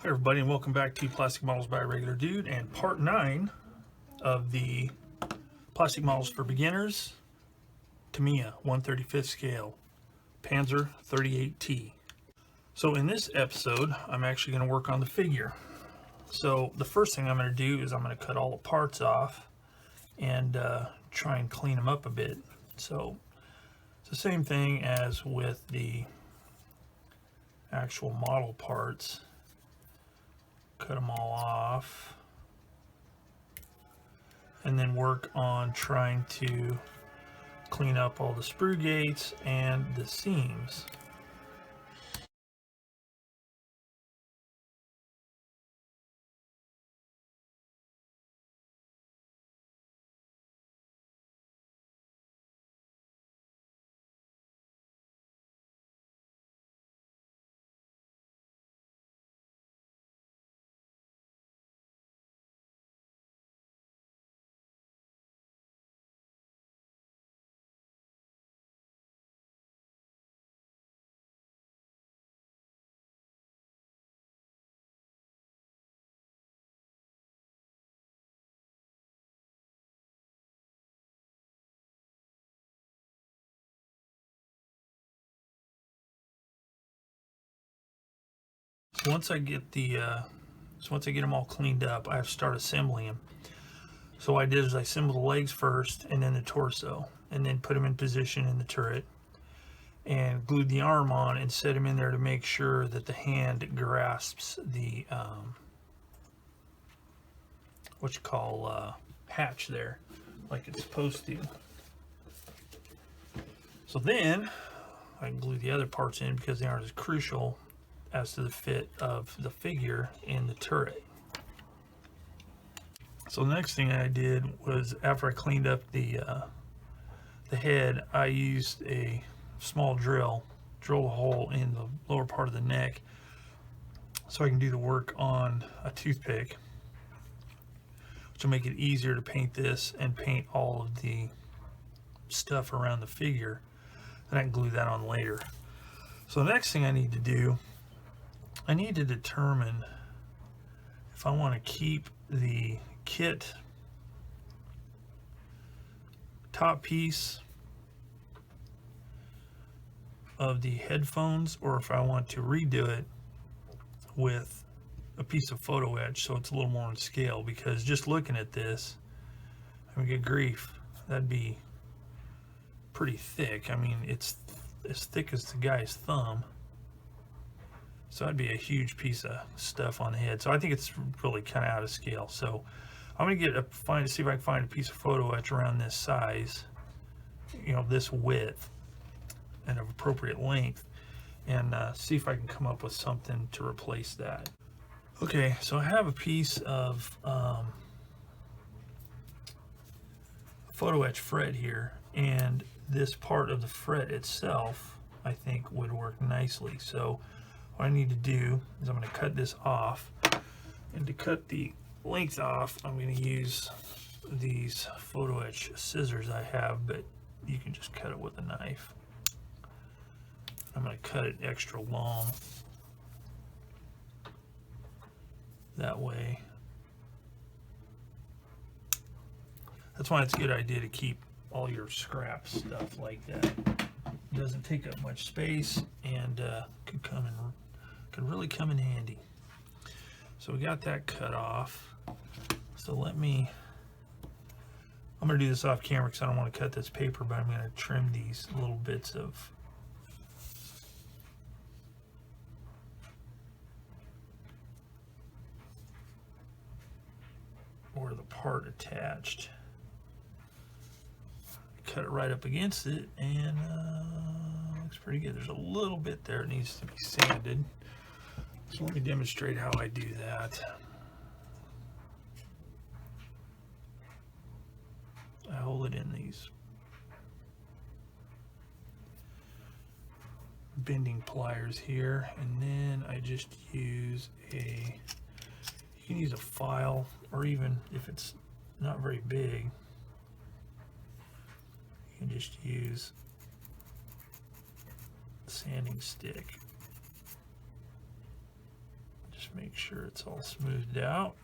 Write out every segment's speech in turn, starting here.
Hi everybody, and welcome back to Plastic Models by a Regular Dude and part 9 of the Plastic Models for Beginners Tamiya 1/35 scale Panzer 38T. So in this episode, I'm actually going to work on the figure. So the first thing I'm going to do is I'm going to cut all the parts off and try and clean them up a bit. So it's the same thing as with the actual model parts. Cut them all off and then work on trying to clean up all the sprue gates and the seams. Once I get them all cleaned up, I have to start assembling them. So what I did is I assembled the legs first and then the torso, and then put them in position in the turret and glued the arm on and set him in there to make sure that the hand grasps the hatch there like it's supposed to. So then I can glue the other parts in because they aren't as crucial as to the fit of the figure in the turret. So the next thing I did was, after I cleaned up the head, I used a small drill a hole in the lower part of the neck so I can do the work on a toothpick, which will make it easier to paint this and paint all of the stuff around the figure. Then I can glue that on later. So the next thing I need to do, I need to determine if I want to keep the kit top piece of the headphones, or if I want to redo it with a piece of photo etch so it's a little more on scale. Because just looking at this, I mean, good grief, that'd be pretty thick. I mean, it's as thick as the guy's thumb. So that'd be a huge piece of stuff on the head. So I think it's really kind of out of scale. So I'm gonna see if I can find a piece of photo etch around this size, you know, this width and of appropriate length, and see if I can come up with something to replace that. Okay, so I have a piece of photo etch fret here, and this part of the fret itself I think would work nicely. So what I need to do is I'm going to cut this off, and to cut the length off I'm going to use these photo etch scissors I have, but you can just cut it with a knife. I'm going to cut it extra long, that way. That's why it's a good idea to keep all your scrap stuff like that. It doesn't take up much space and could really come in handy. So we got that cut off. So I'm going to do this off camera because I don't want to cut this paper, but I'm going to trim these little bits of where the part attached. Cut it right up against it, and looks pretty good. There's a little bit there that needs to be sanded. So let me demonstrate how I do that. I hold it in these bending pliers here, and then I just use you can use a file, or even if it's not very big, you can just use a sanding stick. Just Just make sure it's all smoothed out.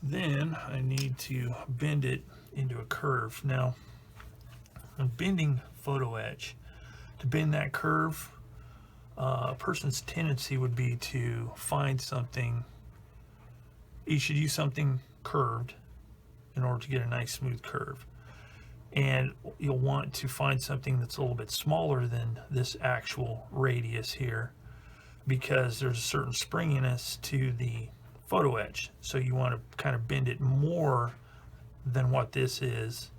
Then I need to bend it into a curve. Now, when bending photo etch, to bend that curve, a person's tendency would be to find something. You should use something curved in order to get a nice smooth curve. And you'll want to find something that's a little bit smaller than this actual radius here, because there's a certain springiness to the photo etch. So you want to kind of bend it more than what this is.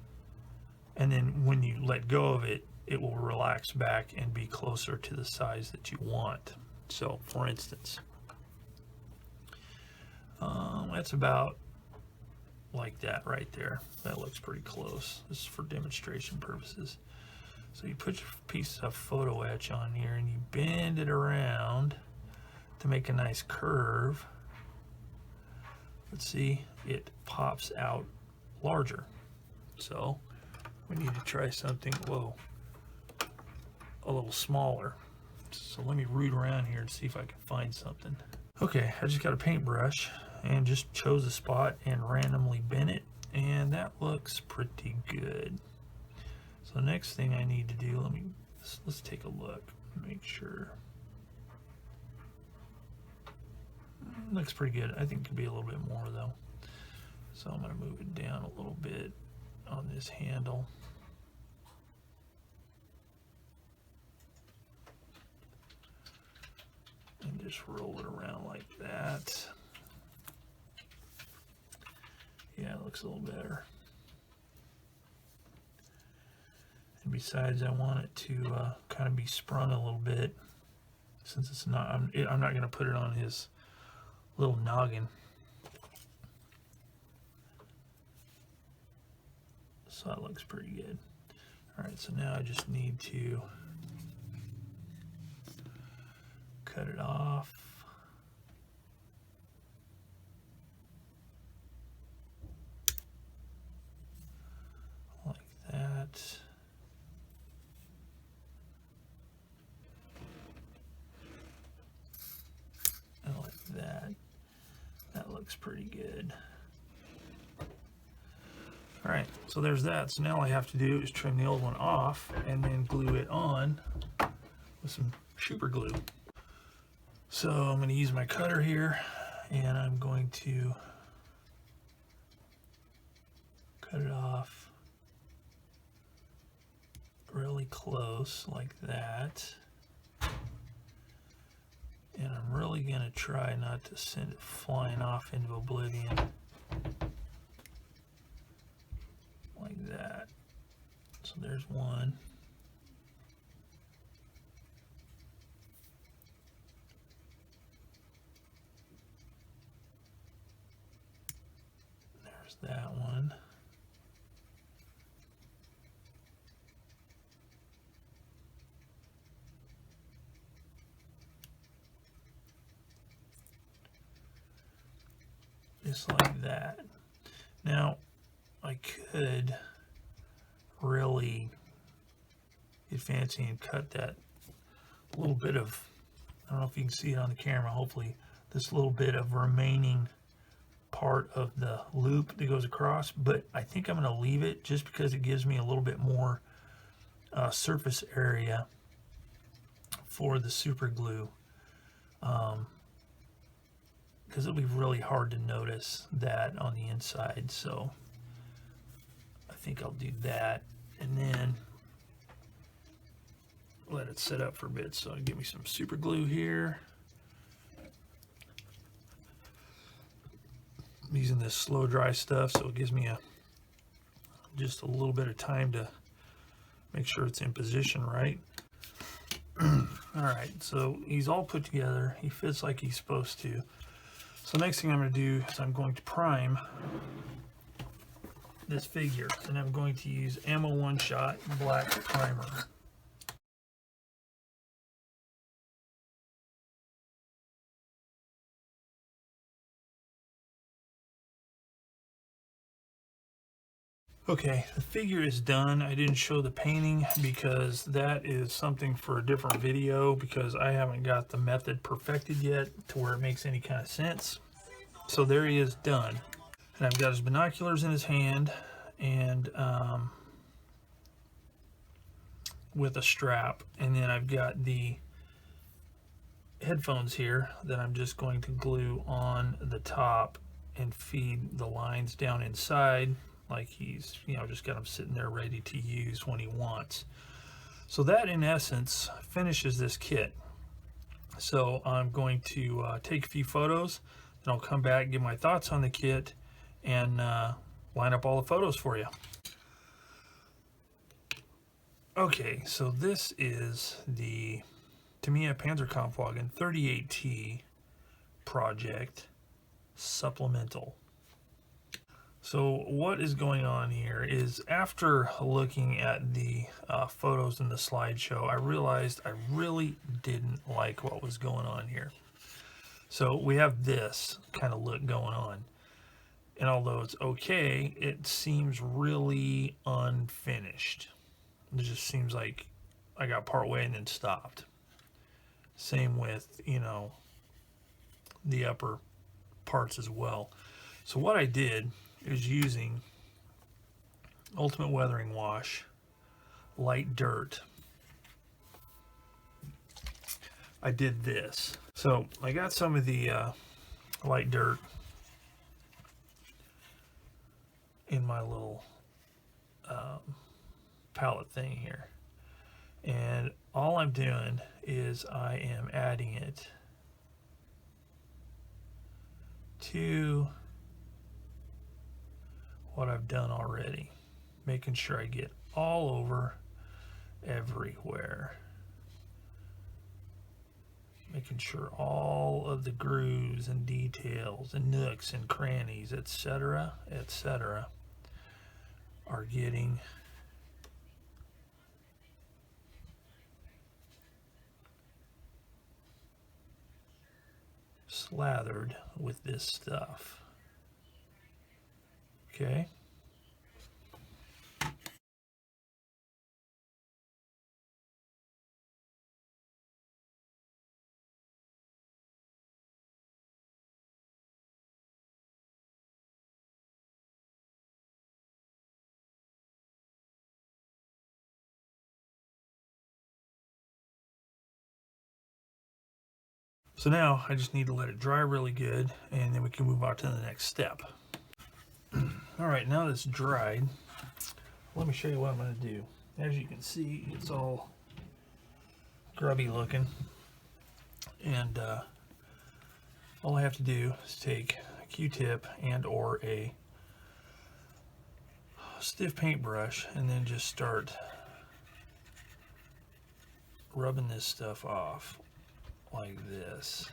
And then when you let go of it, it will relax back and be closer to the size that you want. So for instance, that's about like that right there. That looks pretty close. This is for demonstration purposes. So you put your piece of photo etch on here and you bend it around to make a nice curve. Let's see, it pops out larger. So we need to try something, whoa, a little smaller. So let me root around here and see if I can find something. Okay, I just got a paintbrush and just chose a spot and randomly bent it, and that looks pretty good. So the next thing I need to do, let's take a look, make sure. Looks pretty good. I think it could be a little bit more though. So I'm going to move it down a little bit on this handle. And just roll it around like that. Yeah, it looks a little better. And besides, I want it to kind of be sprung a little bit, since it's not, I'm not going to put it on his little noggin. So that looks pretty good. All right, so now I just need to cut it off. Like that. And like that. That looks pretty good. All right, so there's that. So now all I have to do is trim the old one off and then glue it on with some super glue. So I'm going to use my cutter here, and I'm going to cut it off really close like that. And I'm really going to try not to send it flying off into oblivion. Like that. So there's one. There's that one. Just like that. Now, I could really get fancy and cut that little bit of, I don't know if you can see it on the camera, hopefully, this little bit of remaining part of the loop that goes across, but I think I'm going to leave it just because it gives me a little bit more surface area for the super glue, because it'll be really hard to notice that on the inside. So I think I'll do that and then let it sit up for a bit. So give me some super glue here. I'm using this slow dry stuff, so it gives me just a little bit of time to make sure it's in position right. All right, so he's all put together. He fits like he's supposed to. So next thing I'm going to do is I'm going to prime this figure, and I'm going to use Ammo One Shot black primer. Okay, the figure is done. I didn't show the painting because that is something for a different video, because I haven't got the method perfected yet to where it makes any kind of sense. So there he is, done. And I've got his binoculars in his hand, and with a strap, and then I've got the headphones here that I'm just going to glue on the top and feed the lines down inside, like he's, you know, just got them sitting there ready to use when he wants. So that in essence finishes this kit. So I'm going to take a few photos, then I'll come back, give my thoughts on the kit, and line up all the photos for you. Okay, so this is the Tamiya Panzer Kampfwagen 38T project supplemental. So what is going on here is, after looking at the photos in the slideshow, I realized I really didn't like what was going on here. So we have this kind of look going on, and although it's okay, it seems really unfinished. It just seems like I got part way and then stopped. Same with, you know, the upper parts as well. So what I did is, using Ultimate Weathering Wash, light dirt, I did this. So I got some of the light dirt in my little palette thing here, and all I'm doing is I am adding it to what I've done already, making sure I get all over everywhere, making sure all of the grooves and details and nooks and crannies, etc., etc., are getting slathered with this stuff. Okay. So now I just need to let it dry really good, and then we can move on to the next step. All right, now that it's dried, let me show you what I'm going to do. As you can see, it's all grubby looking, and all I have to do is take a Q-tip and or a stiff paintbrush, and then just start rubbing this stuff off like this.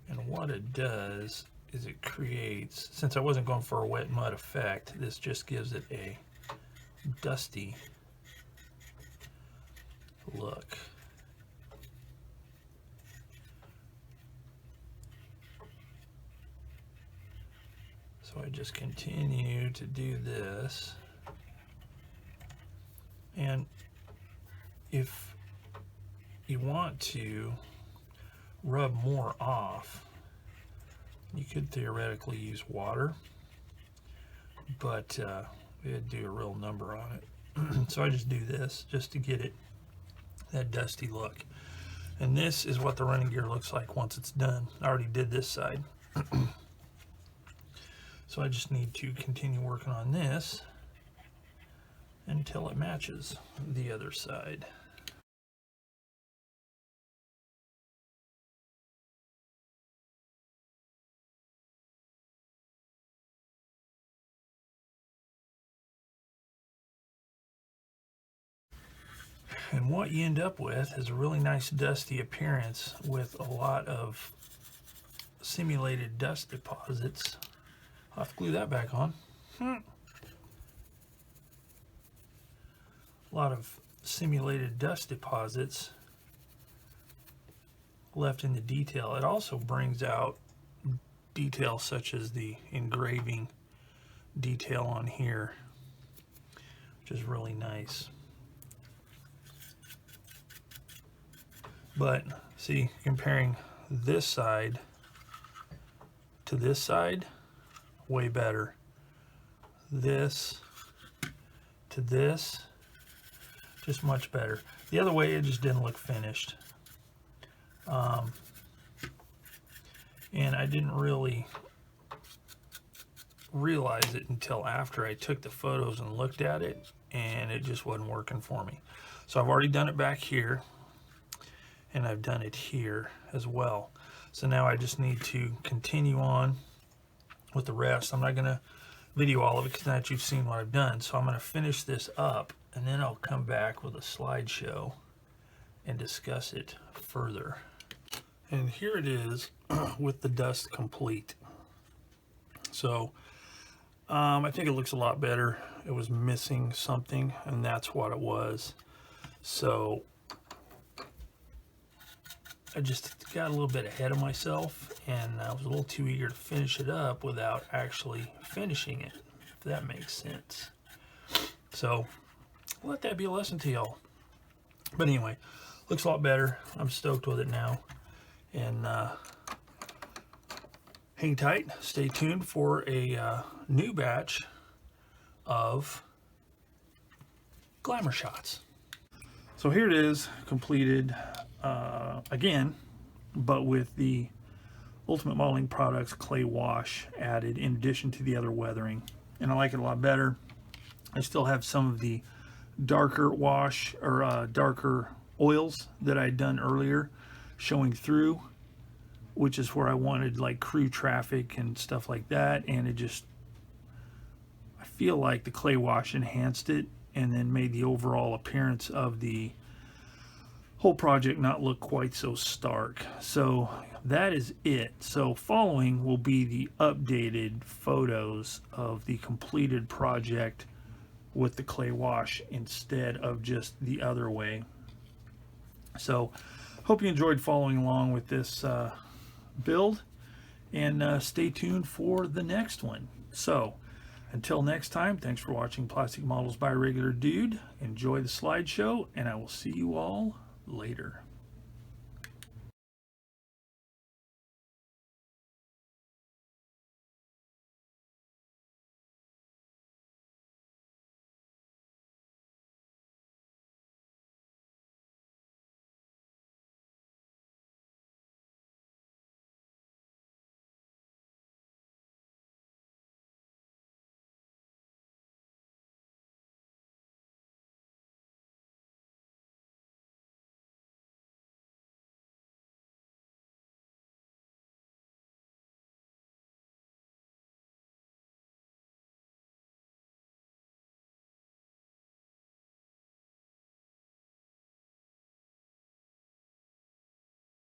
And what it does is it creates, since I wasn't going for a wet mud effect, this just gives it a dusty look. So I just continue to do this, and if you want to rub more off, you could theoretically use water, but it'd do a real number on it. So I just do this just to get it that dusty look. And this is what the running gear looks like once it's done. I already did this side. So I just need to continue working on this until it matches the other side. And what you end up with is a really nice dusty appearance with a lot of simulated dust deposits. I'll have to glue that back on. A lot of simulated dust deposits left in the detail. It also brings out details such as the engraving detail on here, which is really nice. But see, comparing this side to this side, way better. This to this, just much better. The other way, it just didn't look finished. And I didn't really realize it until after I took the photos and looked at it, and it just wasn't working for me. So I've already done it back here, and I've done it here as well. So now I just need to continue on with the rest. I'm not going to video all of it because now that you've seen what I've done. So I'm going to finish this up, and then I'll come back with a slideshow and discuss it further. And here it is with the dust complete. So I think it looks a lot better. It was missing something, and that's what it was. So I just got a little bit ahead of myself, and I was a little too eager to finish it up without actually finishing it, if that makes sense. So let that be a lesson to y'all. But anyway, looks a lot better. I'm stoked with it now. And hang tight, stay tuned for a new batch of glamour shots. So here it is, completed again, but with the Ultimate Modeling Products clay wash added in addition to the other weathering. And I like it a lot better. I still have some of the darker wash or darker oils that I'd done earlier showing through, which is where I wanted like crew traffic and stuff like that. And it just, I feel like the clay wash enhanced it and then made the overall appearance of the whole project not look quite so stark. So that is it. So following will be the updated photos of the completed project with the clay wash instead of just the other way. So hope you enjoyed following along with this build, and stay tuned for the next one. So until next time, thanks for watching Plastic Models by Regular Dude. Enjoy the slideshow, and I will see you all later.